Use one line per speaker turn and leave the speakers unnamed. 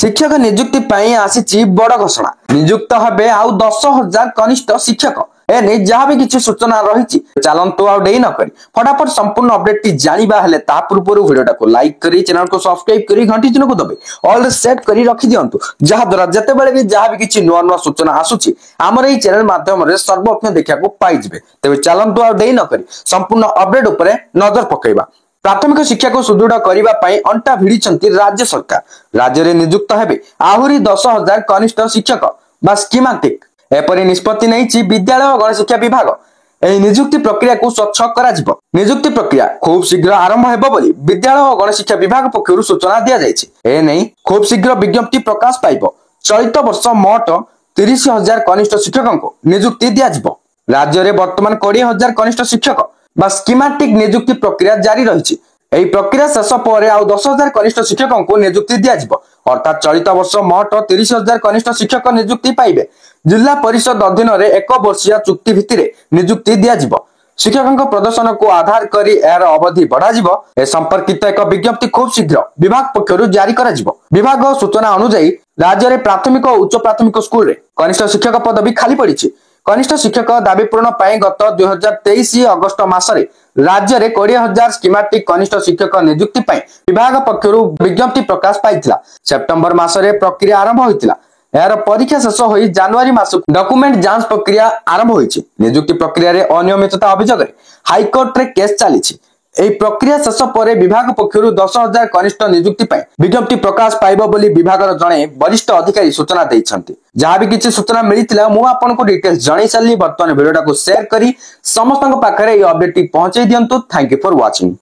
शिक्षक नियुक्ति पाई आसी बड़ घोषणा नियुक्त हेबे आउ 10,000 कनिष्ठ शिक्षक एने जहाँ भी किसी सूचना रही चलतु आई नक फटाफट संपूर्ण अपडेट टी जाना हेले ता पूर्व वीडियो को लाइक करी चैनल को सब्सक्राइब करी घंटी चिन्ह को दबे ऑल सेट करी रखी दिंतु जहाँ द्वारा जिते भी जहाँ भी किसी नुआ नुआ सूचना आसूची आमर यही चैनल माध्यम सर्वप्रथम देखा पाइबे तेज चलतु आई नक संपूर्ण अपडेट उपर नजर पकेबा। प्राथमिक शिक्षा को सुदृढ़ करने अंटा भिड़ी राज्य सरकार राज्य में नियुक्त हेबे आहरी 10,000 कनिष्ठ शिक्षक बा स्कीमाटिक एपरी निष्पत्ति नहीं विद्यालय और गणशिक्षा विभाग एही नियुक्ति प्रक्रिया को स्वच्छ करा जिवो। नियुक्ति प्रक्रिया खूब शीघ्र आरंभ हेबो बोली विद्यालय और गणशिक्षा विभाग पक्षरु सूचना दिया जायछि। ए नै खूब शीघ्र विज्ञप्ति प्रकाश पाइबो। चलित वर्ष मोट 30,000 कनिष्ठ शिक्षकों को नियुक्ति दिया जिवो। राज्य में वर्तमान 20,000 कनिष्ठ शिक्षक बा स्कीमाटिक नियुक्ति प्रक्रिया जारी रही। एही प्रक्रिया शेष पर आउ 10,000 कनिष्ठ शिक्षकों को नियुक्ति दिया जिवो। अर्थात चलित वर्ष मोट 30,000 कनिष्ठ शिक्षक नियुक्ति पाइबे। जिला परिषद अधीन रे 1 वर्षीय चुक्ति भित्तिरे नियुक्ति दिया जिवो। शिक्षकों प्रदर्शन को आधार करी यार अवधि बढ़ा जिवो। ए संपर्कित एक विज्ञप्ति खूब शीघ्र विभाग पक्षरु जारी करा जिवो। विभाग सूचना अनुसार राज्य में प्राथमिक और उच्च प्राथमिक स्कूल रे कनिष्ठ शिक्षक पदवी खाली पड़ी। कनिष्ठ शिक्षक दाबी पूरण पाई गत 2023 अगस्त मासरे राज्य में 20,000 स्कीमाटिक कनिष्ठ शिक्षक नियुक्ति पाई विभाग पक्षरु विज्ञप्ति प्रकाश पाइथिला। सेप्टेम्बर मासरे प्रक्रिया आरंभ होइतिला। यार परीक्षा शेष हो जनवरी मास डॉक्यूमेंट जांच प्रक्रिया आरंभ होइछि। नियुक्ति प्रक्रिया रे अनियमितता अभियोग हाईकोर्ट रे केस चली। एही प्रक्रिया शेष पर विभाग पक्षरु 10,000 कनिष्ठ नियुक्ति पाई विज्ञप्ति प्रकाश पाइबो बोली विभागर जणे वरिष्ठ अधिकारी सूचना दैछन्ति। जहाँ भी किसी सूचना मिलिथिला मु आपनको डिटेल्स जणाई सारली। वर्तमान वीडियो को शेयर करी समस्तक पाखरे ए अपडेट पहुंचाई दियंतु। Thank you for watching.